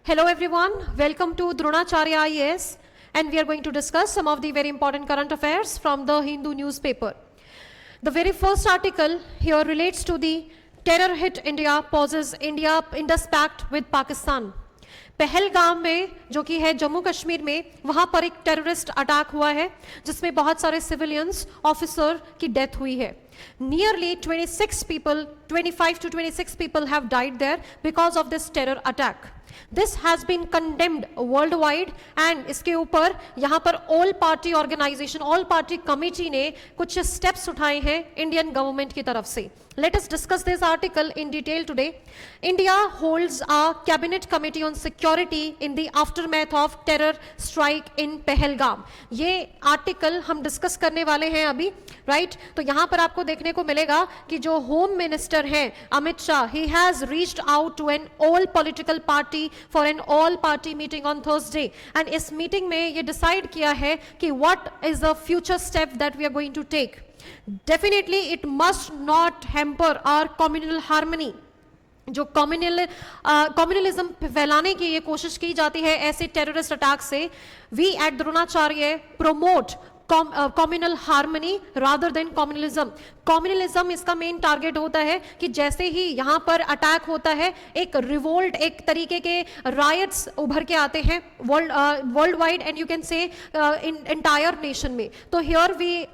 Hello everyone, welcome to Dronacharya IAS, and we are going to discuss some of the very important current affairs from the Hindu newspaper. The very first article here relates to the terror hit India, pauses India Indus Pact with Pakistan. Pahalgam में जो कि है जम्मू कश्मीर में, वहां पर एक terrorist attack हुआ है जिसमें बहुत सारे सिविलियंस ऑफिसर की डेथ हुई है. Nearly 26 people, 25 to 26 people have died there because of this terror attack. This has been condemned worldwide and इसके ऊपर यहाँ पर all party organization, all party committee ने कुछ steps उठाए हैं इंडियन गवर्नमेंट की तरफ से. Let us discuss this article in detail today. India holds a cabinet committee on security in the aftermath of terror strike in Pahalgam. ये article हम discuss करने वाले हैं अभी, राइट? तो यहाँ पर आपको देखने को मिलेगा कि जो होम मिनिस्टर हैं Amit Shah, he has reached out to an all political party for an all party meeting on Thursday. And इस मीटिंग में ये डिसाइड किया है कि what is the future step that we are going to take. Definitely it must not hamper our communal harmony. जो communalism फैलाने की ये कोशिश की जाती है ऐसे टेररिस्ट अटैक से, we at Dronacharya promote communal harmony rather than communalism. Communalism इसका मेन टारगेट होता है कि जैसे ही यहाँ पर अटैक होता है एक रिवोल्ट, एक तरीके के रायट्स उभर के आते हैं world wide and you can say in entire nation में. तो here we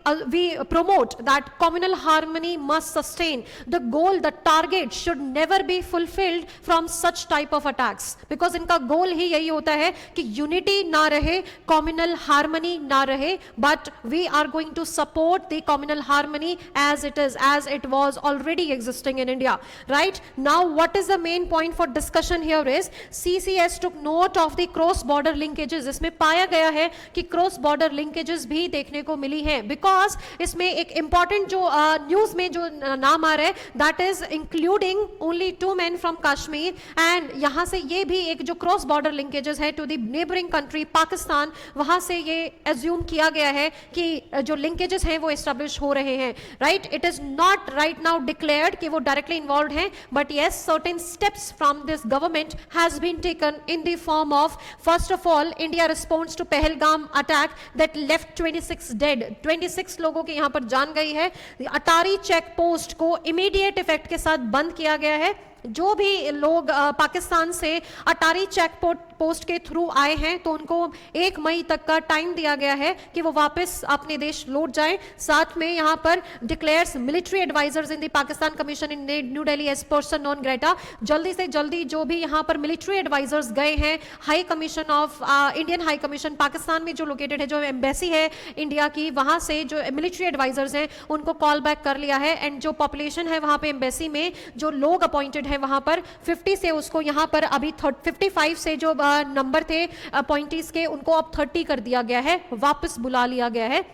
promote that communal harmony must sustain. The goal, the target should never be fulfilled from such type of attacks, because इनका goal ही यही होता है कि unity ना रहे, communal harmony ना रहे, but we are going to support the communal harmony as it was already existing in India. Right now, what is the main point for discussion here is CCS took note of the cross border linkages. इसमें पाया गया है कि cross border linkages भी देखने को मिली हैं, because इसमें एक important जो न्यूज में जो नाम आ रहा है, that is including only 2 men from Kashmir, and यहाँ से ये भी एक जो cross border linkages है to the neighboring country Pakistan, वहाँ से ये assume किया गया है कि जो linkages हैं वो establish हो रहे हैं. Right? It is not right now declared कि वो directly involved हैं, but yes, certain steps from this government has been taken in the form of, first of all, India responds to Pahalgam attack that left 26 dead. 26 लोगों की यहाँ पर जान गई है. अटारी चेक पोस्ट को इमीडिएट इफेक्ट के साथ बंद किया गया है. जो भी लोग पाकिस्तान से अटारी चेक पोस्ट के थ्रू आए हैं तो उनको 1 मई तक का टाइम दिया गया है कि वो वापस अपने देश लौट जाएं. साथ में यहाँ पर declares military advisers in the Pakistan commission in New Delhi as persona non grata. जल्दी से जल्दी जो भी यहाँ पर मिलिट्री एडवाइजर्स गए हैं, high commission of Indian high commission Pakistan में जो लोकेटेड है, जो एम्बेसी है इंडिया की, वहाँ से जो मिलिट्री एडवाइजर्स हैं उनको कॉल बैक कर लिया है. एंड जो पॉपुलेशन है वहाँ पे एम्बेसी में जो लोग अपॉइंटेड है वहां पर 50 से उसको यहां पर अभी 55 से जो नंबर थे अपॉइंटीज के, उनको अब 30 कर दिया गया है, वापस बुला लिया गया है.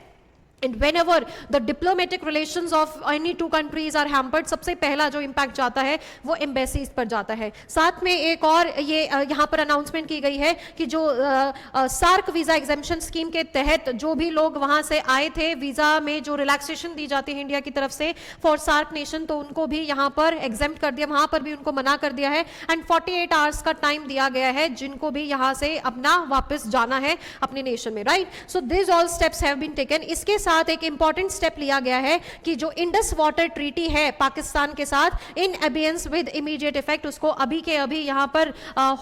And whenever the diplomatic relations of any 2 countries are hampered, सबसे पहला जो इम्पैक्ट जाता है वो एम्बेसीज पर जाता है. साथ में एक और ये यहाँ पर अनाउंसमेंट की गई है कि जो सार्क वीजा एग्जेम्पशन स्कीम के तहत जो भी लोग वहाँ से आए थे, वीजा में जो रिलैक्सेशन दी जाती है इंडिया की तरफ से फॉर सार्क नेशन, तो उनको भी यहाँ पर एग्जेम्प्ट कर दिया, वहाँ पर भी उनको मना कर दिया है. एंड 48 आवर्स का टाइम दिया गया है जिनको भी यहाँ से अपना वापस जाना है अपने नेशन में. Right? So this all steps have been taken. इसके साथ एक इंपॉर्टेंट स्टेप लिया गया है कि जो इंडस वाटर ट्रीटी है पाकिस्तान के साथ, इन एबियंस विद इमीडिएट इफेक्ट, उसको अभी के अभी यहां पर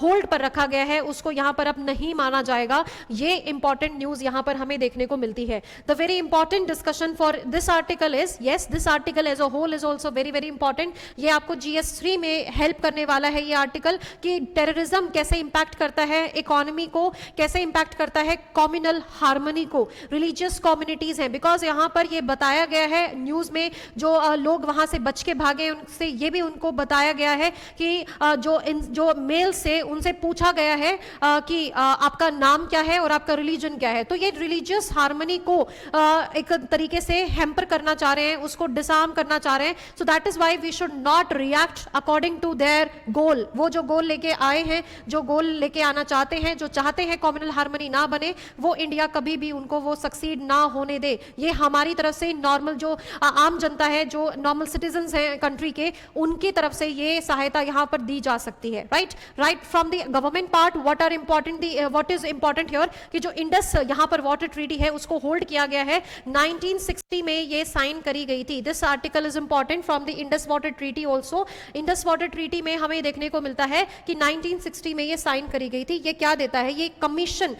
होल्ड पर रखा गया है, उसको यहां पर अब नहीं माना जाएगा. ये इंपॉर्टेंट न्यूज यहां पर हमें देखने को मिलती है. The very important discussion for this article is, yes, this article as a whole is also very very important. ये आपको GS3 में हेल्प करने वाला है ये आर्टिकल कि टेररिज्म कैसे इंपैक्ट करता है इकोनॉमी को, कैसे इंपैक्ट करता है कम्युनल हार्मनी को, रिलीजियस कम्युनिटीज हैं. बिकॉज यहाँ पर ये बताया गया है न्यूज में, जो लोग वहां से बच के भागे उनसे ये भी उनको बताया गया है कि जो मेल से उनसे पूछा गया है कि आपका नाम क्या है और आपका रिलीजन क्या है. तो ये रिलीजियस हार्मनी को एक तरीके से हैम्पर करना चाह रहे हैं, उसको डिसआर्म करना चाह रहे हैं. So that is why we should not react according to their goal. वो जो गोल लेके आए हैं, जो गोल लेके आना चाहते हैं, जो चाहते हैं कम्युनल हार्मनी ना बने, वो इंडिया कभी भी उनको वो सक्सीड ना होने दे. ये हमारी तरफ से नॉर्मल जो आम जनता है, जो नॉर्मल सिटीजन्स हैं कंट्री के, उनकी तरफ से ये सहायता यहाँ पर दी जा सकती है, right from the government part. What is important here कि जो इंडस यहाँ पर वाटर ट्रीटी है उसको होल्ड किया गया है 1960 में, ये साइन करी गई थी। This article is important from the Indus water treaty also. Indus water treaty में हमें देखने को मिलता है कि 1960 में ये साइन करी गई थी। ये क्या देता है, ये कमीशन,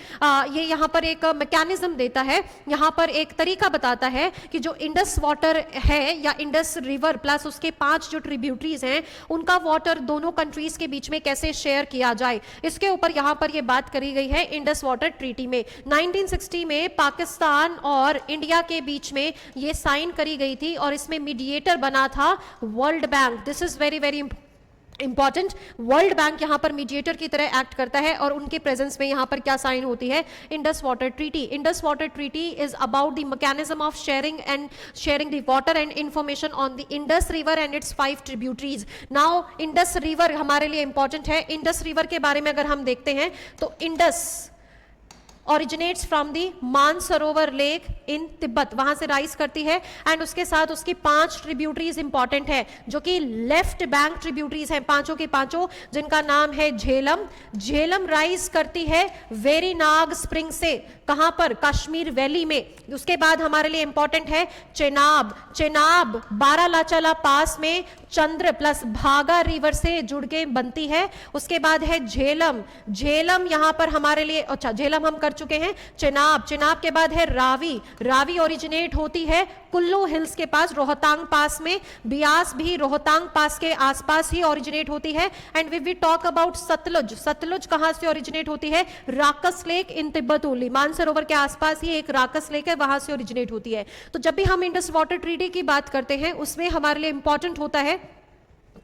ये यहाँ पर एक मैकेनिज्म देता है, यहाँ पर एक तरीका बताता है कि जो इंडस वाटर है या इंडस रिवर प्लस उसके 5 जो ट्रिब्यूटरीज हैं उनका वाटर दोनों कंट्रीज के बीच में कैसे शेयर किया जाए, इसके ऊपर यहाँ पर ये बात करी गई है इंडस वाटर ट्रीटी में। 1960 में पाकिस्तान और इंडिया के बीच में ये साइन करी गई थी और इसमें मीडिएटर बना था world bank. This is very very important. World bank यहां पर मीडिएटर की तरह एक्ट करता है और उनके प्रेजेंस में यहां पर क्या साइन होती है, Indus water treaty. Indus water treaty is about the mechanism of sharing the water and information on the Indus river and it's 5 tributaries. Now Indus river हमारे लिए इंपॉर्टेंट है। इंडस रिवर के बारे में अगर हम देखते हैं तो Indus originates from the Mansarovar lake in Tibet, वहां से राइज करती है एंड उसके साथ उसकी 5 ट्रिब्यूटरीज इंपॉर्टेंट है जो कि लेफ्ट बैंक ट्रिब्यूटरीज हैं, पांचों के पांचों, जिनका नाम है झेलम। झेलम राइज करती है वेरीनाग स्प्रिंग से, कहां पर, कश्मीर वैली में। उसके बाद हमारे लिए इंपॉर्टेंट है चेनाब। चेनाब बारालाचाला पास में चंद्र प्लस भागा रिवर से जुड़ के बनती है। उसके बाद है झेलम। झेलम यहां पर हमारे लिए, अच्छा झेलम हम कर चुके हैं। चेनाब, चेनाब के बाद है रावी। रावी ओरिजिनेट होती है कुल्लू हिल्स के पास, रोहतांग पास में। बियास भी रोहतांग पास के आसपास ही ओरिजिनेट होती है। And we talk about Sutlej. Sutlej कहां से ओरिजिनेट होती है, Rakas lake in Tibet only, Mansarovar के आसपास ही एक राकस लेक है, वहां से ओरिजिनेट होती है। तो जब भी हम इंडस वाटर ट्रीटी की बात करते हैं उसमें हमारे लिए इंपॉर्टेंट होता है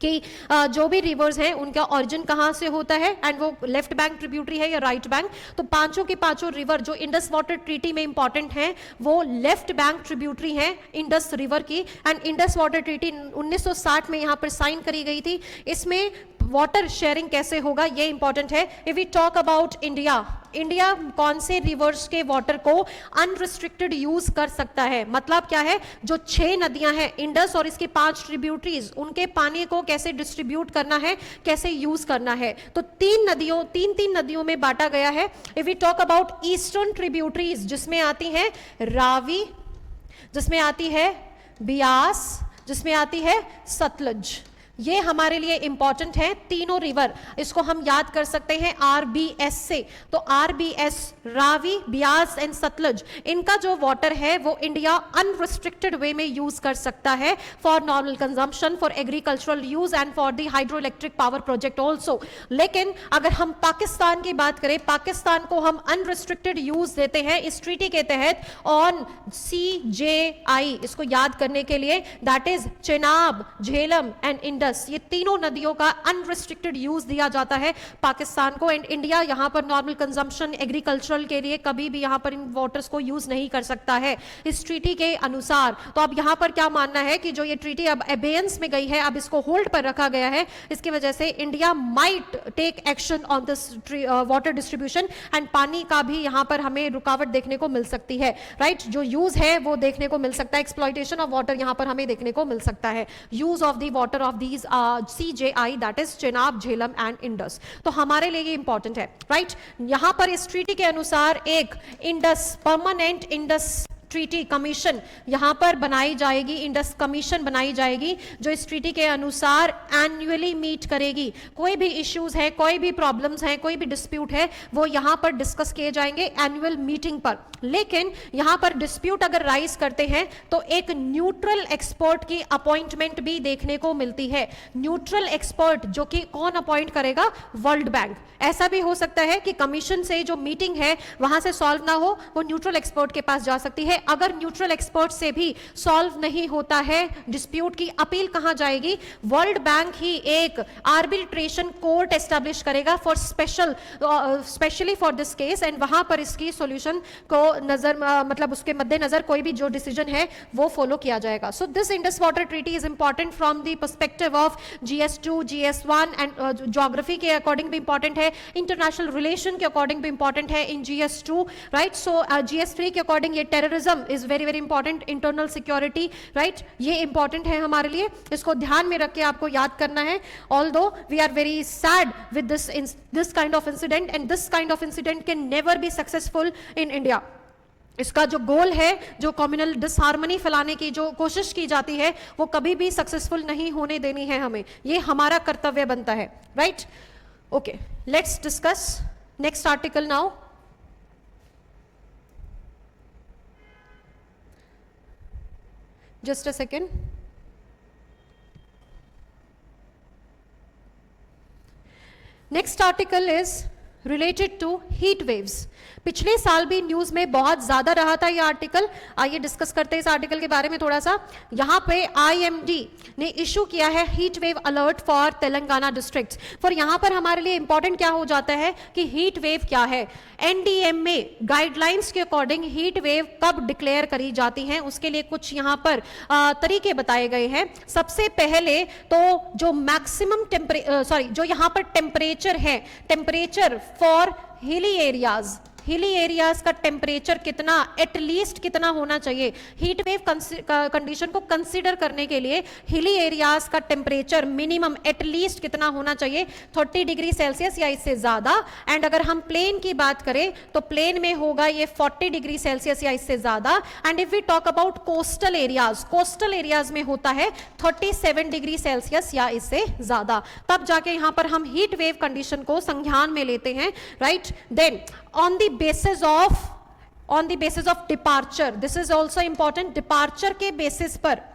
कि जो भी रिवर्स हैं उनका ओरिजिन कहां से होता है एंड वो लेफ्ट बैंक ट्रिब्यूटरी है या राइट बैंक। तो पांचों के पांचों रिवर जो इंडस वाटर ट्रीटी में इंपॉर्टेंट हैं वो लेफ्ट बैंक ट्रिब्यूटरी हैं इंडस रिवर की। एंड इंडस वाटर ट्रीटी 1960 में यहां पर साइन करी गई थी। इसमें वाटर शेयरिंग कैसे होगा ये इंपॉर्टेंट है। If we talk about India, India कौन से रिवर्स के वाटर को अनरिस्ट्रिक्टेड यूज कर सकता है, मतलब क्या है, जो 6 नदियां हैं इंडस और इसके 5 ट्रिब्यूटरीज, उनके पानी को कैसे डिस्ट्रीब्यूट करना है, कैसे यूज करना है। तो 3 नदियों में बांटा गया है। If we talk about eastern tributaries, जिसमें आती है रावी, जिसमें आती है बियास, जिसमें आती है सतलुज, ये हमारे लिए इंपॉर्टेंट है तीनों रिवर। इसको हम याद कर सकते हैं RBS से। तो RBS, रावी, बियास एंड सतलुज, इनका जो वाटर है वो इंडिया अनरिस्ट्रिक्टेड वे में यूज कर सकता है for normal consumption, for agricultural use and for the hydro electric power project also. लेकिन अगर हम पाकिस्तान की बात करें, पाकिस्तान को हम अनरिस्ट्रिक्टेड यूज देते हैं इस ट्रीटी के तहत ऑन CJI, इसको याद करने के लिए, that is Chenab, Jhelum and Indus. ये तीनों नदियों का अनरिस्ट्रिक्टेड यूज दिया जाता है पाकिस्तान को। एंड इंडिया यहां पर नॉर्मल कंजम्पशन, एग्रीकल्चरल के लिए कभी भी यहां पर इन वाटर्स को यूज नहीं कर सकता है इस ट्रीटी के अनुसार। तो अब यहां पर क्या मानना है कि जो ये ट्रीटी अब अबेयंस में गई है, अब इसको होल्ड पर रखा गया है, इसकी वजह से India might take action on this water distribution and पानी का भी यहां पर हमें रुकावट देखने को मिल सकती है, राइट। जो यूज है वो देखने को मिल सकता है, एक्सप्लॉइटेशन ऑफ वाटर यहां पर हमें देखने को मिल सकता है, use of the water of these CJI, that is Chenab, Jhelum and Indus. तो हमारे लिए ये इंपॉर्टेंट है, राइट। यहां पर इस ट्रीटी के अनुसार एक Indus, permanent Indus treaty commission यहां पर बनाई जाएगी, इंडस कमीशन बनाई जाएगी, जो इस ट्रीटी के अनुसार एनुअली मीट करेगी। कोई भी इश्यूज है, कोई भी प्रॉब्लम्स हैं, कोई भी डिस्प्यूट है, वो यहां पर डिस्कस किए जाएंगे एनुअल मीटिंग पर। लेकिन यहां पर डिस्प्यूट अगर राइज करते हैं तो एक न्यूट्रल एक्सपर्ट की अपॉइंटमेंट भी देखने को मिलती है। न्यूट्रल एक्सपर्ट जो कि कौन अपॉइंट करेगा, वर्ल्ड बैंक। ऐसा भी हो सकता है कि कमीशन से जो मीटिंग है वहां से सॉल्व ना हो, वो न्यूट्रल एक्सपर्ट के पास जा सकती है। अगर न्यूट्रल एक्सपर्ट से भी सॉल्व नहीं होता है डिस्प्यूट, की अपील कहां जाएगी, वर्ल्ड बैंक ही एक आर्बिट्रेशन कोर्ट एस्टैब्लिश करेगा for specially for this case, and वहां पर इसकी सॉल्यूशन को नजर मतलब उसके मद्देनजर कोई भी जो डिसीजन है वो फॉलो किया जाएगा। So this Indus water treaty is important from the perspective of GS2, GS1 and geography के अकॉर्डिंग भी इंपॉर्टेंट है, इंटरनेशनल रिलेशन के अकॉर्डिंग भी इंपॉर्टेंट है इन GS2, राइट। सो GS3 के अकॉर्डिंग ये terrorism terrorism is very very important, internal security, right, ये important है हमारे लिए, इसको ध्यान में रख के आपको याद करना है. Although we are very sad with this kind of incident, and this kind of incident can never be successful in India. इसका जो गोल है, जो कम्युनल डिसहार्मनी फैलाने की जो कोशिश की जाती है, वो कभी भी सक्सेसफुल नहीं होने देनी है हमें, ये हमारा कर्तव्य बनता है, right. Okay, let's discuss next article now. Just a second. Next article is related to heat waves. पिछले साल भी न्यूज में बहुत ज्यादा रहा था ये आर्टिकल. आइए डिस्कस करते हैं इस आर्टिकल के बारे में थोड़ा सा. यहाँ पे IMD ने इशू किया है heat wave alert for Telangana districts. For यहाँ पर हमारे लिए इंपॉर्टेंट क्या हो जाता है कि हीट वेव क्या है. NDMA गाइडलाइंस के अकॉर्डिंग हीट वेव कब डिक्लेयर करी जाती हैं, उसके लिए कुछ यहाँ पर तरीके बताए गए हैं. सबसे पहले तो जो मैक्सिमम जो यहाँ पर टेम्परेचर है, temperature for hilly areas, hilly areas का टेम्परेचर कितना, एटलीस्ट कितना होना चाहिए. हीट वेव कंडीशन को कंसीडर करने के लिए हिली एरियाज का टेम्परेचर मिनिमम एटलीस्ट कितना होना चाहिए, 30 डिग्री सेल्सियस या इससे ज्यादा. एंड अगर हम प्लेन की बात करें तो प्लेन में होगा ये 40 डिग्री सेल्सियस या इससे ज्यादा. And if we talk about coastal areas, coastal areas में होता है 37 डिग्री सेल्सियस या इससे ज्यादा. तब जाके यहां पर हम हीट वेव कंडीशन को संज्ञान में लेते हैं, right. Then on the basis of departure, this is also important, departure के basis पर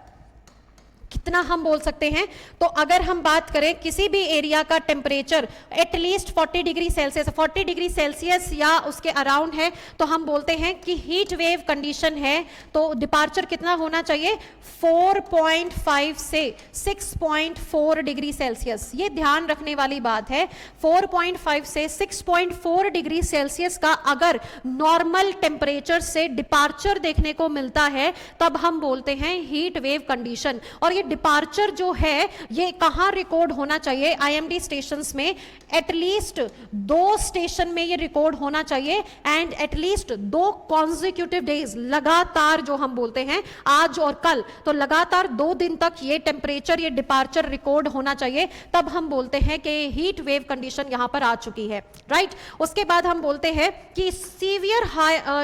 कितना हम बोल सकते हैं. तो अगर हम बात करें किसी भी एरिया का temperature at least 40 degree Celsius, 40 degree Celsius या उसके अराउंड है, तो हम बोलते हैं कि हीट वेव कंडीशन है. तो डिपार्चर कितना होना चाहिए, 4.5 से 6.4 डिग्री सेल्सियस. ये ध्यान रखने वाली बात है. 4.5 से 6.4 डिग्री सेल्सियस का अगर नॉर्मल टेम्परेचर से डिपार्चर देखने को मिलता है, तब हम बोलते हैं हीट वेव कंडीशन. और ये डिपार्चर जो है ये कहां रिकॉर्ड होना चाहिए, IMD स्टेशंस में एटलीस्ट 2 स्टेशन में ये रिकॉर्ड होना चाहिए. एंड एटलीस्ट 2 कॉन्जिक्यूटिव डेज, लगातार जो हम बोलते हैं आज और कल, तो लगातार 2 दिन तक ये टेम्परेचर, ये डिपार्चर रिकॉर्ड होना चाहिए. तब हम बोलते हैं कि हीट वेव कंडीशन यहां पर आ चुकी है, राइट. उसके बाद हम बोलते हैं कि सीवियर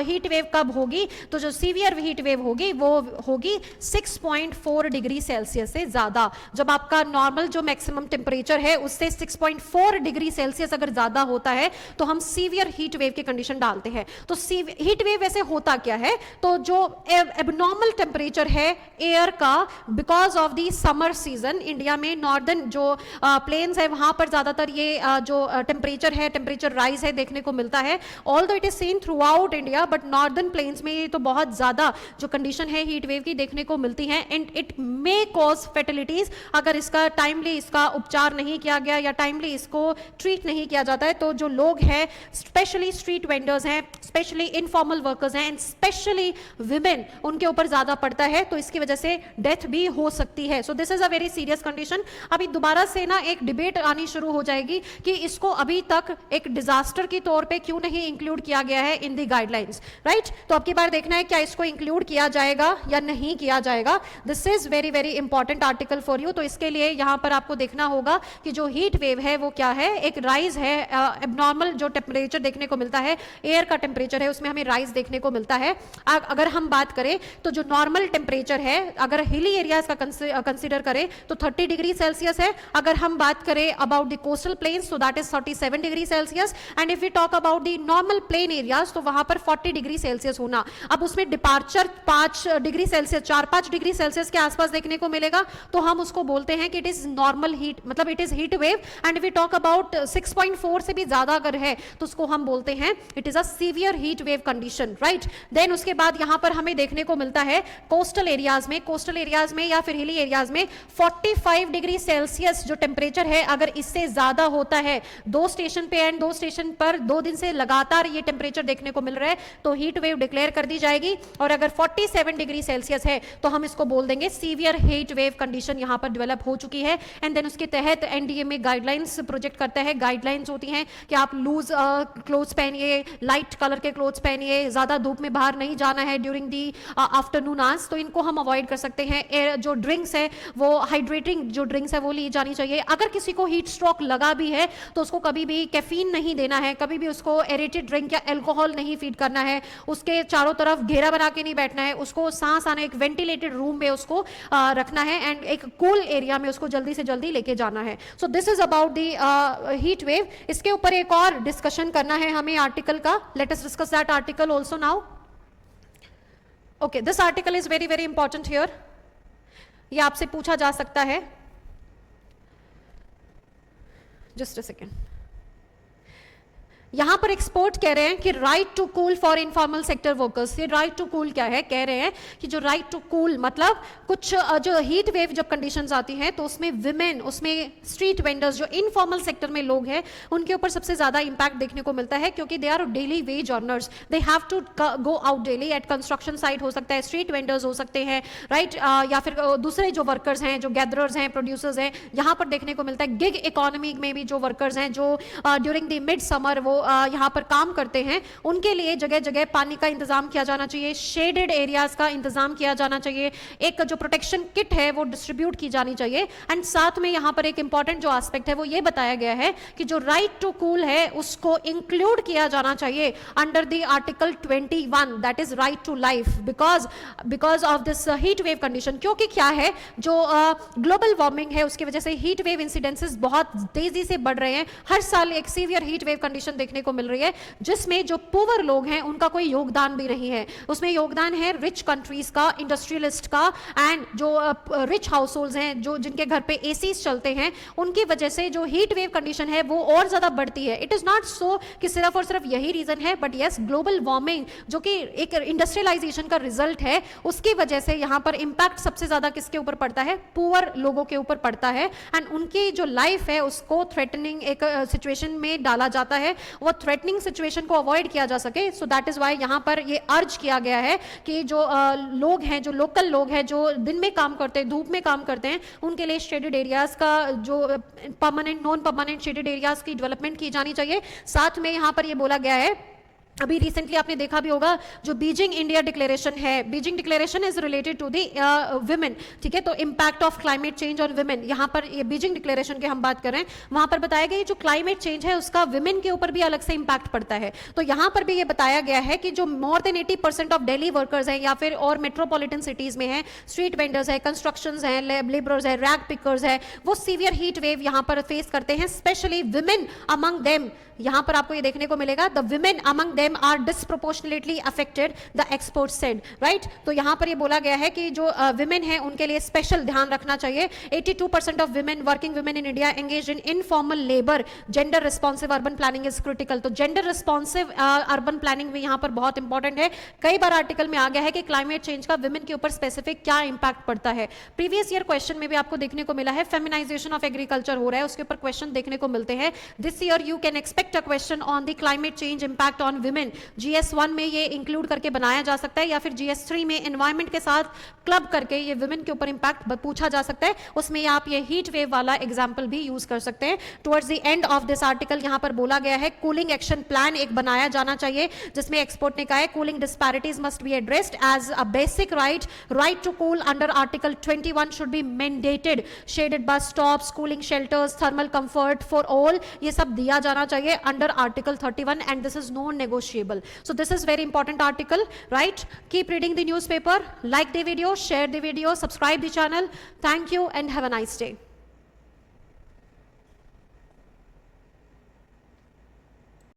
हीट वेव कब होगी. तो जो सीवियर हीट वेव होगी वो होगी 6.4 डिग्री सेल्सियस से ज्यादा. जब आपका नॉर्मल जो मैक्सिमम टेम्परेचर है उससे 6.4 डिग्री सेल्सियस अगर ज्यादा होता है तो हम सीवियर हीट वेव की कंडीशन डालते हैं. तो हीट वेव वैसे होता क्या है, तो जो एबनॉर्मल टेम्परेचर है एयर का because of the summer season, India में नॉर्दर्न जो प्लेन्स है वहां पर ज्यादातर ये जो टेम्परेचर है, टेम्परेचर राइज है देखने को मिलता है. Although it is seen through out India, but northern plains में ये तो बहुत ज्यादा जो कंडीशन है हीट वेव की देखने को मिलती है. एंड इट मे कॉज फैटेलिटीज अगर इसका टाइमली इसका उपचार नहीं किया गया या टाइमली इसको ट्रीट नहीं किया जाता है. तो जो लोग हैं, स्पेशली स्ट्रीट वेंडर्स हैं, स्पेशली इनफॉर्मल वर्कर्स हैं, एंड स्पेशली विमेन, उनके ऊपर ज्यादा पड़ता है. तो इसकी वजह से डेथ भी हो सकती है. So this is a very serious condition. अभी दोबारा से ना एक डिबेट आनी शुरू हो जाएगी कि इसको अभी तक एक डिजास्टर के तौर पे क्यों नहीं इंक्लूड किया गया है इन दी गाइडलाइंस, राइट. तो अब की बार देखना है क्या इसको इंक्लूड किया जाएगा या नहीं किया जाएगा. This is very very important article for you. तो इसके लिए यहां पर आपको देखना होगा कि जो हीट वेव है वो क्या है, एक राइज है. एबनॉर्मल जो टेम्परेचर देखने को मिलता है, एयर का टेम्परेचर है, उसमें हमें राइज देखने को मिलता है. अगर हम बात करें तो जो नॉर्मल टेम्परेचर है, अगर हिली एरियाज का कंसीडर करें तो 30 डिग्री सेल्सियस है. अगर हम बात करें अबाउट द कोस्टल प्लेन्स तो that is 37 degree Celsius. And if we talk about the normal plain areas तो वहां पर 40 डिग्री सेल्सियस होना. अब उसमें departure 5 degree Celsius, 4-5 degree Celsius के आसपास देखने को मिलेगा, तो हम उसको बोलते हैं कि इट इज नॉर्मल हीट, मतलब it is heat wave. And we talk about 6.4 से भी ज्यादा अगर है तो उसको हम बोलते हैं it is a severe heat wave condition, right. Then उसके बाद यहां पर हमें देखने को मिलता है कोस्टल एरियाज में या फिर हिली एरियाज में 45 डिग्री सेल्सियस जो टेम्परेचर है, अगर इससे ज्यादा होता है 2 स्टेशन पे एंड 2 स्टेशन पर 2 दिन से लगातार ये टेम्परेचर देखने को मिल रहा है, तो हीट वेव डिक्लेयर कर दी जाएगी. और अगर 47 डिग्री सेल्सियस है तो हम इसको बोल देंगे सीवियर हीट वेव कंडीशन यहाँ पर डेवलप हो चुकी है, एंड देन उसके तहत एनडीए में गाइडलाइंस प्रोजेक्ट करता है। गाइडलाइंस होती हैं कि आप लूज क्लोथ्स पहनिए, लाइट कलर के क्लोथ्स पहनिए, ज़्यादा धूप में बाहर नहीं जाना है ड्यूरिंग दी आफ्टरनून आवर्स, तो इनको हम अवॉइड कर सकते हैं। जो ड्रिंक्स है वो हाइड्रेटिंग जो ड्रिंक्स है वो ली जानी चाहिए। अगर किसी को हीट स्ट्रोक लगा भी है तो उसको कभी भी कैफीन नहीं देना है, कभी भी उसको एरेटेड ड्रिंक या एल्कोहल नहीं फीड करना है, उसके चारों तरफ घेरा बना के नहीं बैठना है, उसको सांस आने एक वेंटिलेटेड रूम में उसको रखना है, एंड एक कूल एरिया में उसको जल्दी से जल्दी लेके जाना है। So this is about the heat wave. इसके ऊपर एक और डिस्कशन करना है हमें आर्टिकल का। Let us discuss that article also now. Okay, this article is very very important here. ये आपसे पूछा जा सकता है। Just a second. यहां पर एक्सपर्ट कह रहे हैं कि right to cool for informal sector workers. ये राइट टू कूल क्या है? कह रहे हैं कि जो राइट टू कूल मतलब कुछ जो हीट वेव जब कंडीशंस आती हैं तो उसमें विमेन, उसमें स्ट्रीट वेंडर्स, जो इनफॉर्मल सेक्टर में लोग हैं, उनके ऊपर सबसे ज्यादा इंपैक्ट देखने को मिलता है, क्योंकि they are daily wage earners, they have to go out daily at construction site हो सकता है, स्ट्रीट वेंडर्स हो सकते हैं, राइट, या फिर दूसरे जो वर्कर्स हैं, जो गैदरर्स हैं, प्रोड्यूसर्स हैं, यहाँ पर देखने को मिलता है। गिग इकोनॉमी में भी जो वर्कर्स हैं, जो ड्यूरिंग द मिड समर वो यहाँ पर काम करते हैं, उनके लिए जगह जगह पानी का इंतजाम किया जाना चाहिए, शेडेड एरियाज का इंतजाम किया जाना चाहिए, एक जो प्रोटेक्शन किट है वो डिस्ट्रीब्यूट की जानी चाहिए। एंड साथ में यहाँ पर एक इंपॉर्टेंट जो एस्पेक्ट है वो ये बताया गया है कि जो राइट टू कूल है उसको इंक्लूड किया जाना चाहिए under the article 21, that is right to life, because of this heat wave condition. क्योंकि क्या है, जो ग्लोबल वार्मिंग है उसकी वजह से हीट वेव इंसिडेंसेस बहुत तेजी से बढ़ रहे हैं। हर साल एक सीवियर हीट वेव कंडीशन देखने को मिल रही है, जिसमें जो पुअर लोग हैं उनका कोई योगदान भी नहीं है। उसमें योगदान है रिच कंट्रीज का, इंडस्ट्रियलिस्ट का, एंड जो रिच हाउस होल्ड्स हैं, जो जिनके घर पे एसीज चलते हैं, उनकी वजह से जो हीट वेव कंडीशन है वो और ज्यादा बढ़ती है। इट इज नॉट सो कि सिर्फ और सिर्फ यही रीजन है, बट यस, ग्लोबल वार्मिंग जो कि एक इंडस्ट्रियलाइजेशन का रिजल्ट है, उसकी वजह से यहां पर इंपैक्ट सबसे ज्यादा किसके ऊपर पड़ता है? पुअर लोगों के ऊपर पड़ता है, एंड उनकी जो लाइफ है उसको थ्रेटनिंग एक सिचुएशन में डाला जाता है, वो थ्रेटनिंग सिचुएशन को अवॉइड किया जा सके। सो दैट इज व्हाई यहां पर ये अर्ज किया गया है कि जो लोग हैं, जो लोकल लोग हैं, जो दिन में काम करते हैं, धूप में काम करते हैं, उनके लिए शेडेड एरियाज का जो permanent, non permanent shaded areas की डेवलपमेंट की जानी चाहिए। साथ में यहां पर ये बोला गया है, अभी रिसेंटली आपने देखा भी होगा, जो बीजिंग इंडिया डिक्लेरेशन है, Beijing declaration is related to the women, ठीक है, तो impact of climate change on women, यहां पर ये बीजिंग डिक्लेरेशन की हम बात कर रहे हैं, वहां पर बताया गया जो क्लाइमेट चेंज है उसका विमेन के ऊपर भी अलग से इंपैक्ट पड़ता है। तो यहां पर भी ये बताया गया है कि जो more than 80% of daily workers हैं, या फिर और मेट्रोपॉलिटन सिटीज में है, स्ट्रीट वेंडर्स है, कंस्ट्रक्शन है, लेबरर्स है, रैग पिकर्स है, वो सीवियर हीट वेव यहां पर फेस करते हैं, स्पेशली विमेन अमंग देम। यहां पर आपको ये देखने को मिलेगा, the women among them are disproportionately affected, the expert said, right. तो यहां पर ये बोला गया है कि जो विमेन है उनके लिए स्पेशल ध्यान रखना चाहिए। 82% of women, working women in India engage in informal labour, gender responsive urban planning is critical. तो जेंडर रिस्पॉन्सिव अर्बन प्लानिंग भी यहां पर बहुत इंपॉर्टेंट है। कई बार आर्टिकल में आ गया है कि क्लाइमेट चेंज का विमेन के ऊपर स्पेसिफिक क्या इंपैक्ट पड़ता है। प्रीवियस ईयर क्वेश्चन में भी आपको देखने को मिला है, फेमिनाइजेशन ऑफ एग्रीकल्चर हो रहा है, उसके ऊपर क्वेश्चन देखने को मिलते हैं। This year you can expect a question on the climate change impact on women. GS1 में ये इंक्लूड करके बनाया जा सकता है, या फिर GS3 में एनवायरमेंट के साथ क्लब करके ये विमेन के ऊपर इंपैक्ट पूछा जा सकता है। उसमें आप ये हीट वेव वाला एग्जांपल भी यूज कर सकते हैं। Towards the end of this article यहां पर बोला गया है कूलिंग एक्शन प्लान एक बनाया जाना चाहिए, जिसमें एक्सपर्ट ने कहा है cooling disparities must be addressed as a basic right to cool under article 21 should be mandated, shaded bus stops, cooling shelters, thermal comfort for all, ये सब दिया जाना चाहिए under article 31, and this is non-negotiable. So this is very important article, right? Keep reading the newspaper, like the video, share the video, subscribe the channel. Thank you and have a nice day.